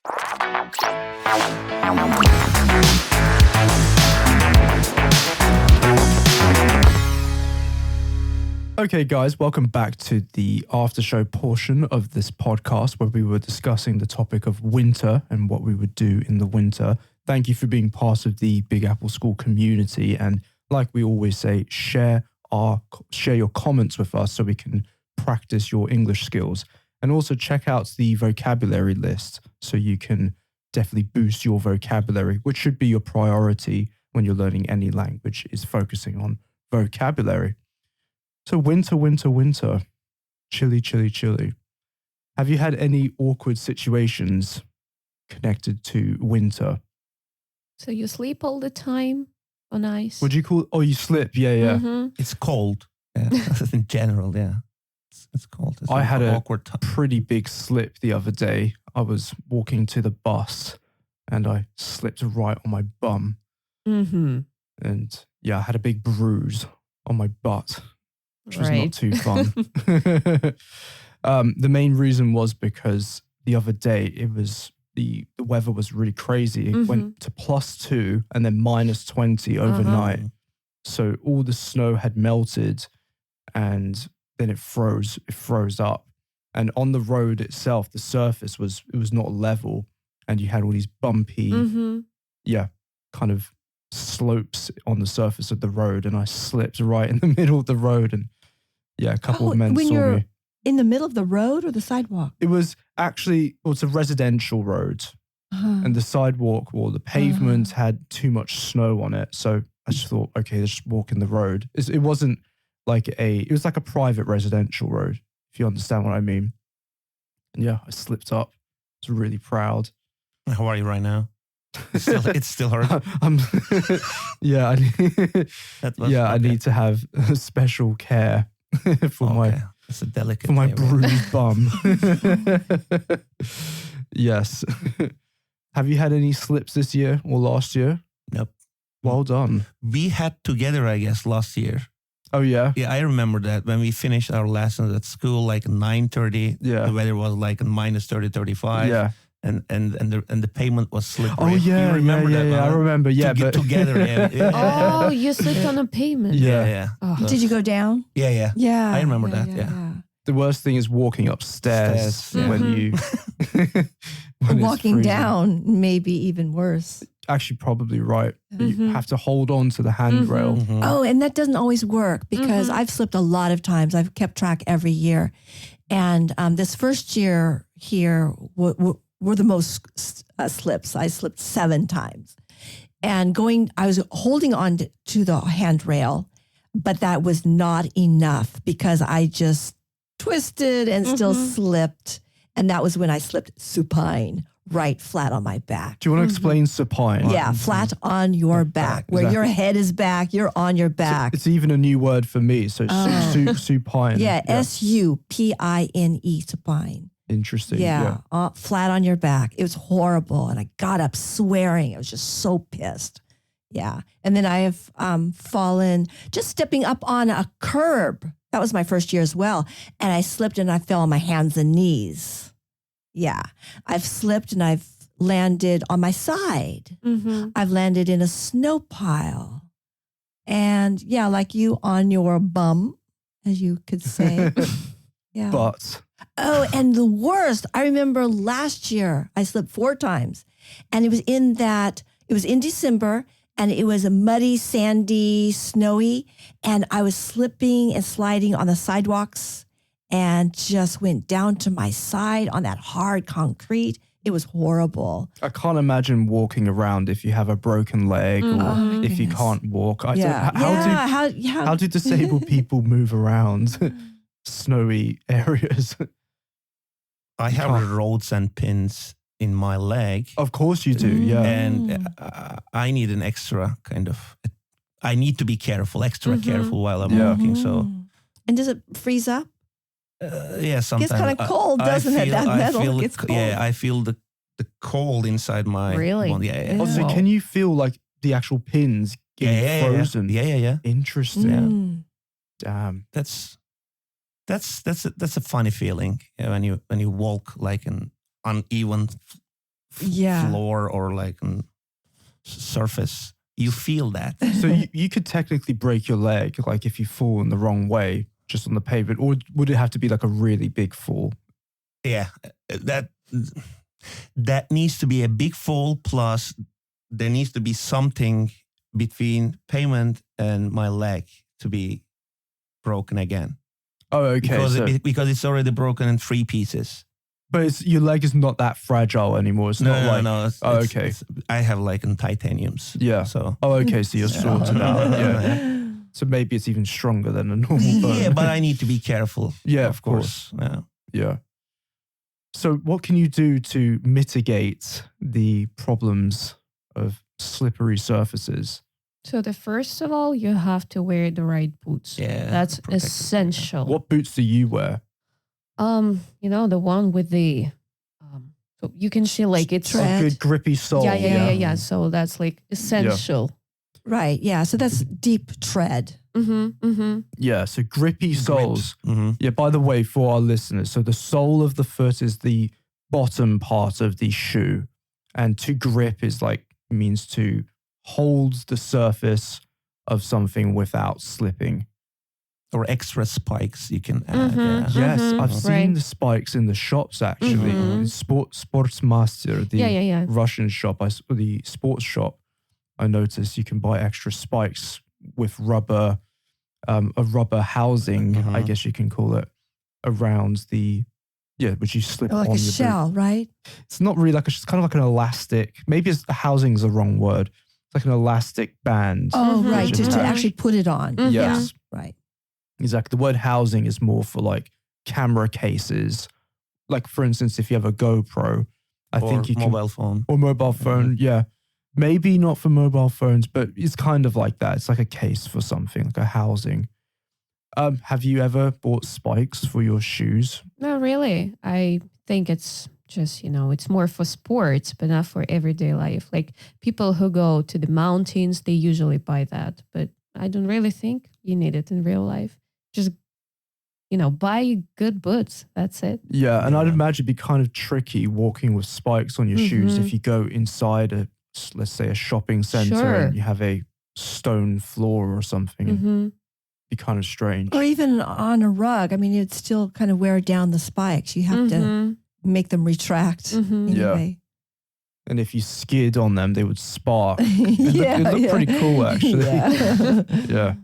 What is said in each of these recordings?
Okay, guys, welcome back to the after show portion of this podcast where we were discussing the topic of winter and what we would do in the winter. Thank you for being part of the Big Apple School community. And like we always say, share your comments with us so we can practice your English skills. And also check out the vocabulary list so you can definitely boost your vocabulary, which should be your priority when you're learning any language, is focusing on vocabulary. So winter. Chilly. Have you had any awkward situations connected to winter? So you sleep all the time on ice? Would you call? Oh, you slip. Yeah. Mm-hmm. It's cold. Yeah. In general, yeah. It's cold. It's I had an a awkward time. pretty big slip the other day. I was walking to the bus and I slipped right on my bum. Mm-hmm. And yeah, I had a big bruise on my butt, which was not too fun. The main reason was because the other day it was the weather was really crazy. It went to +2 and then -20 overnight. So all the snow had melted and then it froze up. And on the road itself, the surface was not level and you had all these bumpy, kind of slopes on the surface of the road, and I slipped right in the middle of the road, and a couple of men saw me. In the middle of the road or the sidewalk? It was actually, it's a residential road, and the sidewalk or the pavement had too much snow on it. So I just thought, okay, let's just walk in the road. It wasn't like it was like a private residential road, if you understand what I mean. And I slipped up. I was really proud. How are you right now? It's still hurt. I need to have special care for it's a delicate for my area. bruised bum. Yes. Have you had any slips this year or last year? Nope. Well done. We had together, I guess, last year. Oh yeah. Yeah, I remember that when we finished our lessons at school, like 9:30. Yeah. The weather was like -30, 35. Yeah. And the pavement was slippery. Oh yeah. You remember that? I remember. Yeah, but together. Yeah. Oh, you slipped on a pavement. Yeah. Oh. Did you go down? Yeah. Yeah. I remember that. Yeah. The worst thing is walking upstairs when you when it's Walking freezing. down may be even worse. Actually, probably right. You have to hold on to the handrail. Oh, and that doesn't always work because I've slipped a lot of times. I've kept track every year. And this first year here were the most slips. I slipped 7 times. And I was holding on to the handrail, but that was not enough because I just twisted and still slipped. And that was when I slipped supine, right flat on my back. Do you want to explain supine? Yeah, flat on your back. Where your head is back, you're on your back. It's even a new word for me. So supine. Yeah, S-U-P-I-N-E, supine. Interesting. Yeah, flat on your back. It was horrible. And I got up swearing. I was just so pissed. Yeah. And then I have fallen just stepping up on a curb. That was my first year as well. And I slipped and I fell on my hands and knees. Yeah. I've slipped and I've landed on my side. I've landed in a snow pile. And like you, on your bum, as you could say. Yeah. But. Oh, and the worst, I remember last year, I slipped 4 times. And it was in December, and it was a muddy, sandy, snowy. And I was slipping and sliding on the sidewalks and just went down to my side on that hard concrete. It was horrible. I can't imagine walking around if you have a broken leg or if you can't walk. How do disabled people move around snowy areas? I have rods and pins in my leg. Of course you do, yeah. And I need an extra I need to be careful, extra careful while I'm walking. So, and does it freeze up? Yeah, sometimes. It gets kind of cold, doesn't it? That metal gets cold. Yeah, I feel the cold inside my bone. Yeah. Also, can you feel like the actual pins getting frozen? Yeah. Interesting. Damn. That's a funny feeling when you walk like an uneven floor or like surface, you feel that. So you could technically break your leg, like if you fall in the wrong way, just on the pavement, or would it have to be like a really big fall? Yeah, that needs to be a big fall, plus there needs to be something between pavement and my leg to be broken again. Oh, okay. Because it's already broken in 3 pieces. But your leg is not that fragile anymore. It's not like... No. Okay. I have like in titaniums. Yeah. So. Oh, okay. So you're sorted out. Yeah. So maybe it's even stronger than a normal bone. Yeah, but I need to be careful. Yeah, of course. Yeah. So what can you do to mitigate the problems of slippery surfaces? So first of all, you have to wear the right boots. Yeah, that's essential. What boots do you wear? The one with the so you can see like it's a good grippy sole. Yeah. So that's like essential. Yeah. Right. Yeah. So that's deep tread. Yeah. So grippy soles. Mm-hmm. Yeah. By the way, for our listeners, so the sole of the foot is the bottom part of the shoe, and to grip is like means to hold the surface of something without slipping. Or extra spikes you can add. Yes, I've seen the spikes in the shops actually. Sportsmaster, the Russian shop, the sports shop, I noticed you can buy extra spikes with rubber, a rubber housing, I guess you can call it, around the, which you slip like on a your shell, boot. right? It's not really it's kind of like an elastic. Maybe housing is the wrong word. It's like an elastic band. Oh, right, to actually put it on. Yes. Yeah, right. Exactly. The word housing is more for like camera cases. Like for instance, if you have a GoPro, I think you can... mobile phone. Or mobile phone, yeah. Maybe not for mobile phones, but it's kind of like that. It's like a case for something, like a housing. Have you ever bought spikes for your shoes? No, really. I think it's just, it's more for sports, but not for everyday life. Like people who go to the mountains, they usually buy that. But I don't really think you need it in real life. Just, buy good boots. That's it. Yeah, and I'd imagine it'd be kind of tricky walking with spikes on your shoes if you go inside let's say a shopping center and you have a stone floor or something. It'd be kind of strange. Or even on a rug. I mean, it'd still kind of wear down the spikes. You have to make them retract anyway. And if you skid on them, they would spark. It looked pretty cool, actually. Yeah.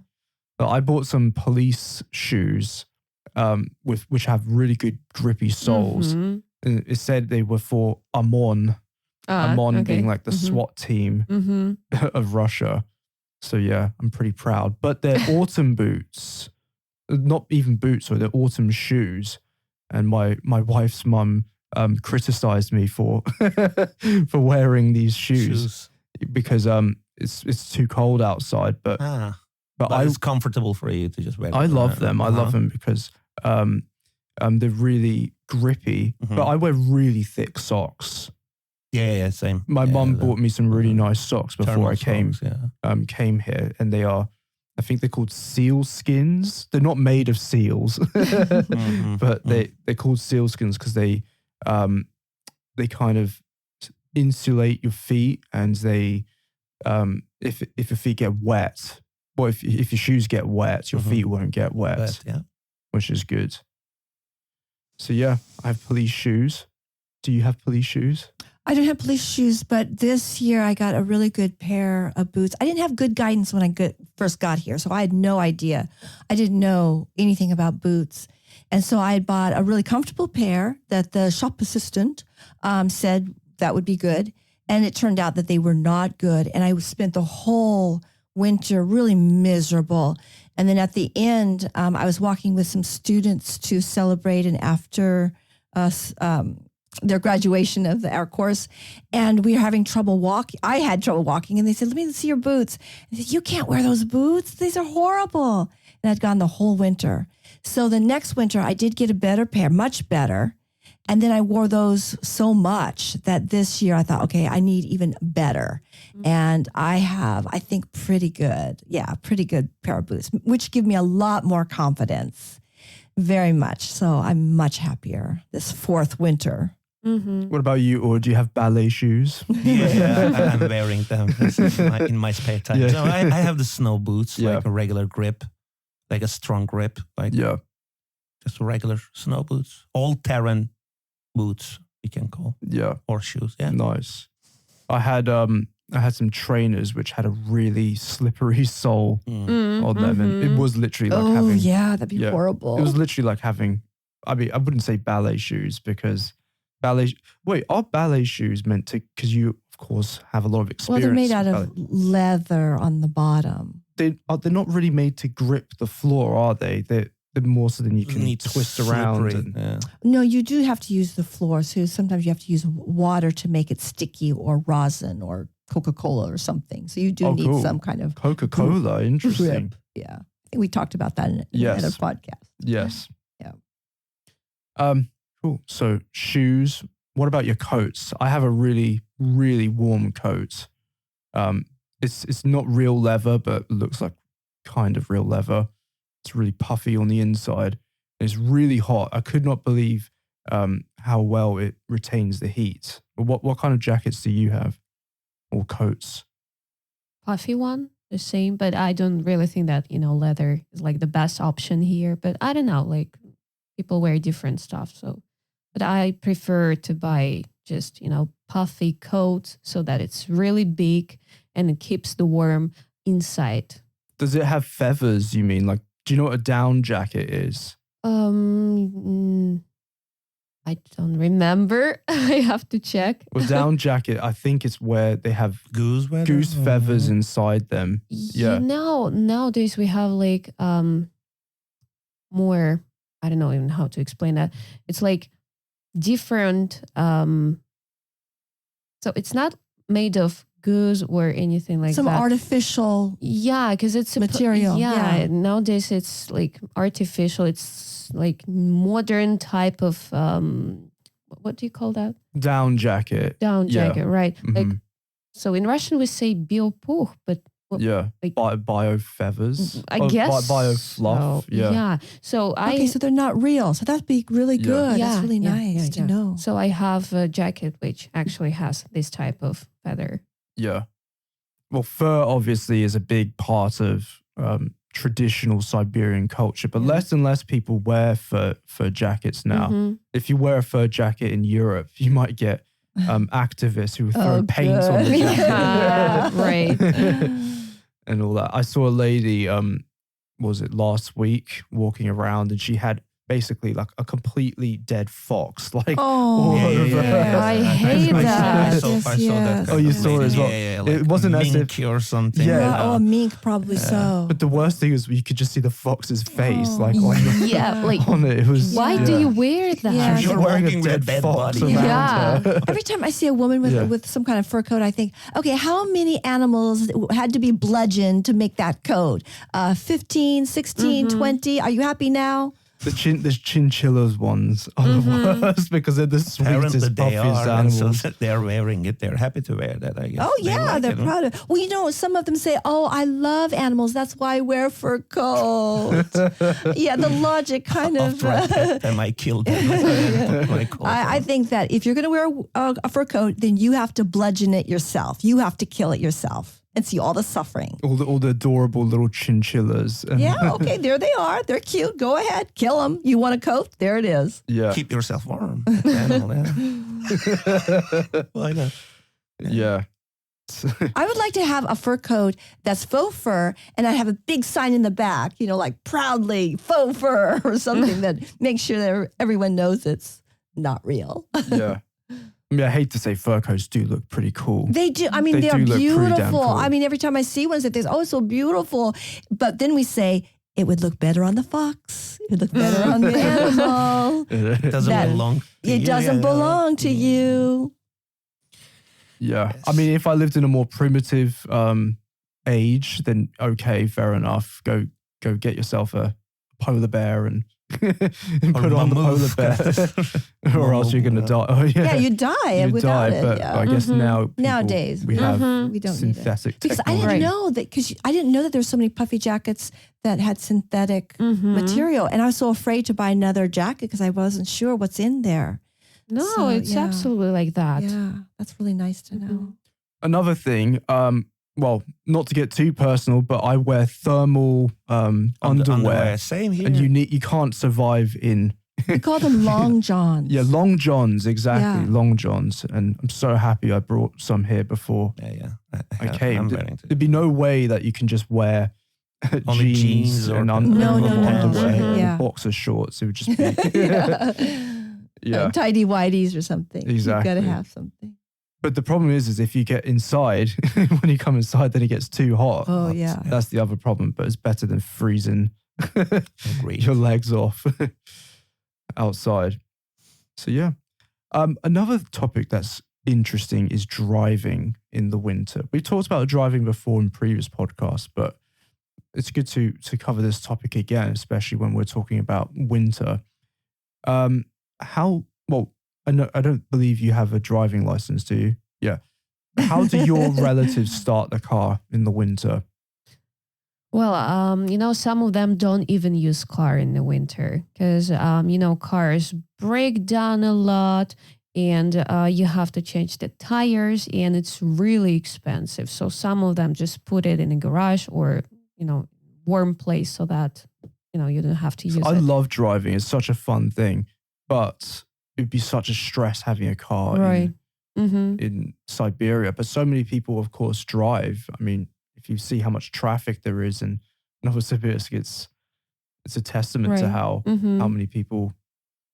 But I bought some police shoes which have really good grippy soles. And it said they were for OMON. OMON being like the SWAT team of Russia. So yeah, I'm pretty proud. But they're autumn boots. Not even boots, or they're autumn shoes. And my wife's mum criticized me for for wearing these shoes. Because it's too cold outside. But it's comfortable for you to just wear them. I love them. I love them because they're really grippy. But I wear really thick socks. Yeah, same. My mum bought me some really nice socks before I came socks, here, and they are, I think they're called seal skins. They're not made of seals, but they're called seal skins because they kind of insulate your feet, and they if your feet get wet, or if your shoes get wet, your feet won't get wet, which is good. So yeah, I have police shoes. Do you have police shoes? I don't have police shoes, but this year I got a really good pair of boots. I didn't have good guidance when I first got here, so I had no idea. I didn't know anything about boots. And so I had bought a really comfortable pair that the shop assistant said that would be good. And it turned out that they were not good. And I spent the whole winter really miserable. And then at the end, I was walking with some students to celebrate and after their graduation of our course, and we were having trouble walking. I had trouble walking, and they said, "Let me see your boots." I said, "You can't wear those boots. These are horrible." And I'd gone the whole winter. So the next winter, I did get a better pair, much better. And then I wore those so much that this year I thought, okay, I need even better. And I have, I think, pretty good pair of boots, which give me a lot more confidence. Very much. So I'm much happier this fourth winter. What about you, or do you have ballet shoes? Yeah, I'm wearing them in my spare time. Yeah. So I have the snow boots, Yeah. like a regular grip, like a strong grip, like Yeah, just regular snow boots, all-terrain boots we can call, yeah, or shoes. Yeah, nice. I had some trainers which had a really slippery sole on them, and it was literally like Oh having. yeah, that'd be Yeah. horrible. It was literally like having. I mean, I wouldn't say ballet shoes because are ballet shoes meant to? Because you, of course, have a lot of Well, experience. they're made out with of ballet. leather on the bottom. They're not really made to grip the floor, are they? They're more so than you can Neat, twist around. slippery, And, yeah. No, you do have to use the floor. So sometimes you have to use water to make it sticky, or rosin, or Coca-Cola or something. So you do need cool. some kind of Coca-Cola, interesting. grip. Yeah, I think we talked about that in Yes. another podcast. Yes. Yeah. Cool. So shoes. What about your coats? I have a really, really warm coat. It's not real leather, but looks like kind of real leather. It's really puffy on the inside. It's really hot. I could not believe how well it retains the heat. What kind of jackets do you have, or coats? Puffy one, the same, but I don't really think that, leather is like the best option here. But I don't know, like people wear different stuff. So, but I prefer to buy just, puffy coats so that it's really big and it keeps the warm inside. Does it have feathers? You mean, like, do you know what a down jacket is? I don't remember. I have to check. Well, down jacket, I think it's where they have Goose weather? goose feathers inside them. Yeah. Nowadays we have like more, I don't know even how to explain that. It's like different so it's not made of goose or anything like Some that. artificial. Yeah, because it's material, yeah. Nowadays it's like artificial. It's like modern type of what do you call that? Down jacket. Down Yeah. jacket, right? Like Mhm. so in Russian we say biopuch, but Yeah. like- Bio feathers. I guess Bio fluff. so. Yeah. Yeah. So Okay, so they're not real. So that'd be really Yeah. good. Yeah, That's really yeah, nice yeah, to yeah. know. So I have a jacket which actually has this type of feather. Yeah. Well, fur obviously is a big part of traditional Siberian culture, but Yeah. less and less people wear fur jackets now. Mhm. If you wear a fur jacket in Europe, you might get activists who throw Oh, paint on the good. jacket. Yeah, right. And all that. I saw a lady, was it last week, walking around, and she had basically like a completely dead fox. Like, Oh, I hate that. I saw Yes, that. yes. Oh, you saw it as well. Yeah, It like wasn't as mink or something. Yeah. Yeah, oh, a mink probably so. but the worst thing is you could just see the fox's face, Oh. like on, Yeah, like on it. It was. why yeah. do you wear that? Yeah. She was You're wearing walking with a dead fox body. around Yeah. her. Every time I see a woman with Yeah. with some kind of fur coat, I think, okay, how many animals had to be bludgeoned to make that coat? 15, 16, 20. Are you happy now? The chinchillas ones are the worst because they're the Apparently sweetest, they puffiest are, and so animals. they're wearing it. They're happy to wear that, I guess. Oh They yeah, like they're it, huh? proud of. Well, some of them say, "Oh, I love animals. That's why I wear fur coat." Yeah, the logic kind of. After I pet them, I kill them. Put my coat I on. think that if you're going to wear a fur coat, then you have to bludgeon it yourself. You have to kill it yourself and see all the suffering. All the adorable little chinchillas. Yeah, okay, there they are. They're cute. Go ahead, kill them. You want a coat? There it is. Yeah. Keep yourself warm. Animal, yeah. Why not? Yeah. I would like to have a fur coat that's faux fur, and I have a big sign in the back, like proudly faux fur or something that makes sure that everyone knows it's not real. Yeah. I mean, I hate to say fur coats do look pretty cool. They do. I mean, They they're do look pretty damn beautiful. cool. I mean, every time I see one, I say, "Oh, it's so beautiful." But then we say it would look better on the fox. It would look better on the animal. It doesn't That- belong. to It you, doesn't yeah. belong to you. Yeah. Yes. I mean, if I lived in a more primitive age, then okay, fair enough. Go get yourself a polar bear and, and Or put on the polar mammoth. bear, or else you're going to die. Oh, yeah. Yeah, you die You without die, it. but Yeah. I guess Mhm. now people- Nowadays, we have we don't need it. synthetic Because I technology. didn't Right. know that. Because I didn't know that there were so many puffy jackets that had synthetic Mhm. material, and I was so afraid to buy another jacket because I wasn't sure what's in there. No, So, it's yeah. absolutely like that. Yeah, that's really nice to know. Mhm. Another thing, well, not to get too personal, but I wear thermal underwear, Same here. and you can't survive in We call them long johns. yeah, long johns, exactly, Yeah. long johns. And I'm so happy I brought some here before yeah. I came. I'm wearing There'd be no way that you can just wear Only jeans jeans or and No, no, no. underwear Mhm. and Yeah. boxer shorts. It would just be yeah. yeah. Tidy whities or something. You've got Exactly. to have something. But the problem is if you get inside, when you come inside, then it gets too hot. Oh, yeah. That's the other problem. But it's better than freezing Agreed. your legs off outside. So yeah. Another topic that's interesting is driving in the winter. We talked about driving before in previous podcasts, but it's good to cover this topic again, especially when we're talking about winter. I don't believe you have a driving license, do you? Yeah. How do your relatives start the car in the winter? Well, some of them don't even use car in the winter because, cars break down a lot and you have to change the tires and it's really expensive. So some of them just put it in a garage or, warm place so that, you don't have to use I it. love driving. It's such a fun thing, but it'd be such a stress having a car Right. Mm-hmm. in Siberia. But so many people, of course, drive. I mean, if you see how much traffic there is in Novosibirsk, it's a testament to Right. how Mm-hmm. many people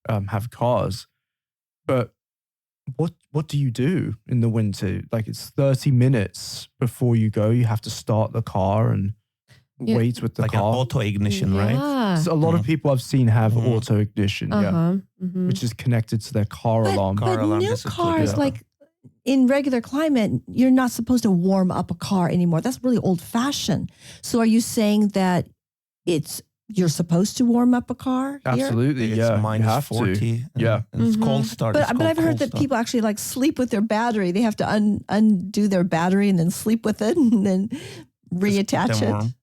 have cars. But what do you do in the winter? Like it's 30 minutes before you go. You have to start the car and Yeah. wait with the Like an car. auto ignition, right? Yeah. So a lot of people I've seen have Mhm. auto ignition, yeah, Uh-huh. Mm-hmm. which is connected to their car alarm. Car But alarm, new this is good, cars, yeah. like in regular climate, you're not supposed to warm up a car anymore. That's really old fashioned. So are you saying that you're supposed to warm up a car here? Absolutely, It's yeah. You minus have 40. to. and- Yeah. and it's Mhm. cold start. But It's I've called heard cold that start. people actually like sleep with their battery. They have to undo their battery and then sleep with it and then reattach Them it. warm.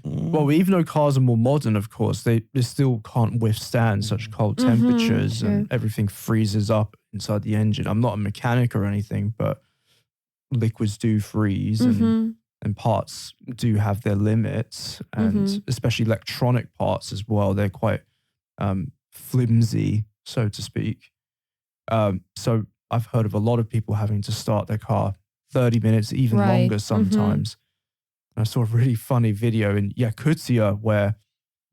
Mm. Well, even though cars are more modern, of course, they still can't withstand such cold Mhm, temperatures sure. and everything freezes up inside the engine. I'm not a mechanic or anything, but liquids do freeze Mm-hmm. and parts do have their limits, and Mhm. especially electronic parts as well. They're quite flimsy, so to speak. So I've heard of a lot of people having to start their car 30 minutes, even Right. longer Mhm. sometimes. I saw a really funny video in Yakutia where,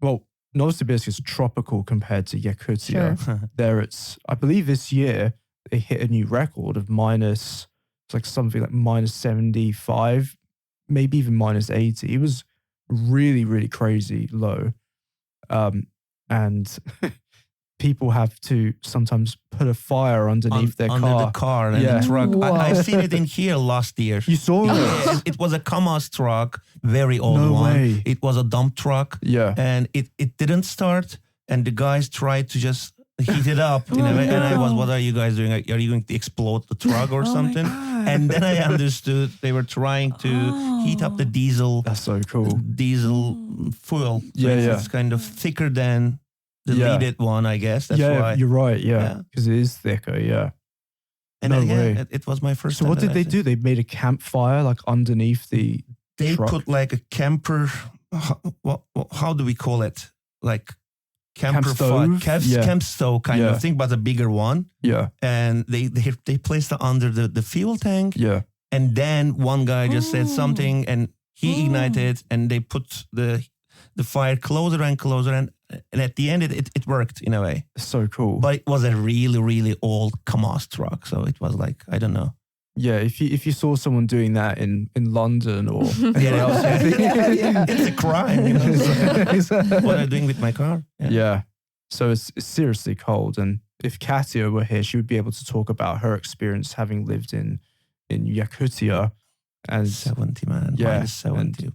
well, Novosibirsk is tropical compared to Yakutia. Sure. There I believe this year they hit a new record of minus, it's like something like minus 75, maybe even minus 80. It was really, really crazy low. And people have to sometimes put a fire underneath their under car. the car and Yeah. the truck. Wow. I've seen it in here last year. You saw Yeah, it? it was a Kamaz truck, very old No one. way. It was a dump truck, Yeah. and it didn't start. And the guys tried to just heat it up, Oh, and I was, no. "What are you guys doing? Are you going to explode the truck or Oh my something?" God. And then I understood they were trying to heat up the diesel That's so cool. fuel. So Yeah, it's kind of thicker than the Yeah. leaded one, I guess. That's yeah, why. you're right. Yeah, Yeah. because it is thicker. Yeah. And No then, way. it was my first So time. what that did I they said- do? They made a campfire like underneath the They truck? put like a camper. How do we call it? Like camper stove? Yeah. camp stove kind Yeah. of thing, but a bigger one. Yeah, And they placed it under the fuel tank. yeah. And then one guy just said Oh. something, and he Oh. ignited, and they put the fire closer and closer, and at the end it worked in a way. So cool. But it was a really, really old Kamaz truck, so it was like, I don't know. yeah, if you saw someone doing that in London or Yeah, anywhere else, yeah. you think- Yeah. It's a crime, you know. So, what am I doing with my car? Yeah. So it's seriously cold. And if Katia were here, she would be able to talk about her experience having lived in Yakutia. And 70, man. Yeah, Minus 70.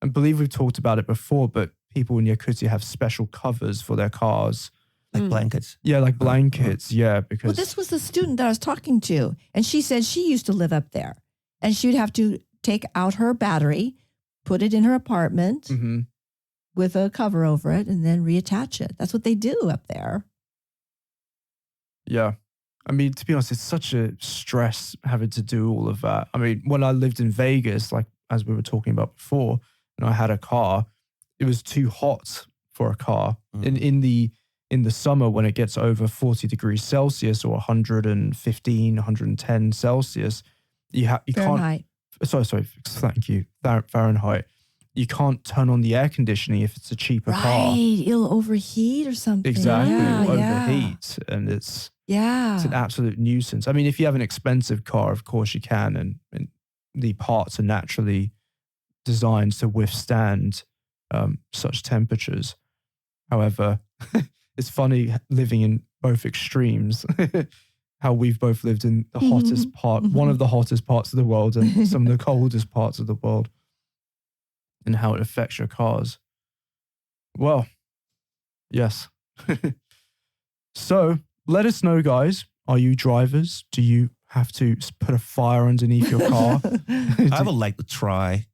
I believe we've talked about it before, but people in Yakutia have special covers for their cars. Like Mm. blankets. Yeah, like blankets. Yeah, because Well, this was the student that I was talking to, and she said she used to live up there, and she would have to take out her battery, put it in her apartment Mhm. with a cover over it, and then reattach it. That's what they do up there. Yeah. I mean, to be honest, it's such a stress having to do all of that. I mean, when I lived in Vegas, like as we were talking about before, and I had a car, it was too hot for a car. In the summer, when it gets over 40 degrees Celsius or 115, 110 Celsius, you Fahrenheit. can't. Sorry, thank you. Fahrenheit. You can't turn on the air conditioning if it's a cheaper car. Right. It'll overheat or something. Exactly, Yeah, it'll yeah. overheat, and it's Yeah. an absolute nuisance. I mean, if you have an expensive car, of course you can, and the parts are naturally designed to withstand such temperatures. However, it's funny living in both extremes. How we've both lived in the hottest part, one of the hottest parts of the world, and some of the coldest parts of the world, and how it affects your cars. Well, yes. So let us know, guys. Are you drivers? Do you have to put a fire underneath your car? I would like to try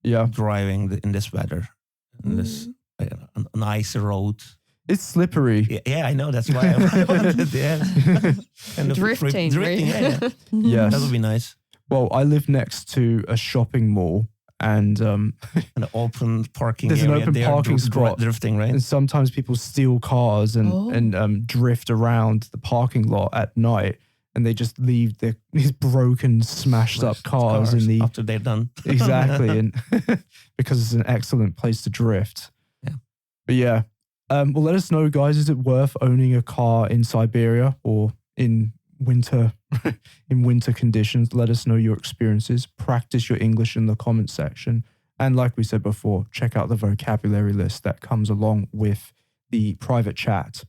Yeah. driving in this weather, in this an icy road. It's slippery. Yeah, I know. That's why I wanted it. And Drifting, drifting. right? Yeah, Yes. that would be nice. Well, I live next to a shopping mall, and An open parking There's an area. open They are parking spot. drifting, right? and sometimes people steal cars Oh. and drift around the parking lot at night, and they just leave these broken, smashed up cars in the after they're done. exactly, and because it's an excellent place to drift. Yeah. But yeah, well, let us know, guys. Is it worth owning a car in Siberia or in winter conditions? Let us know your experiences. Practice your English in the comment section, and like we said before, check out the vocabulary list that comes along with the private chat.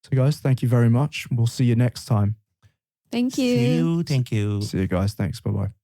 So, guys, thank you very much. We'll see you next time. Thank See you. you. Thank you. See you guys. Thanks. Bye bye.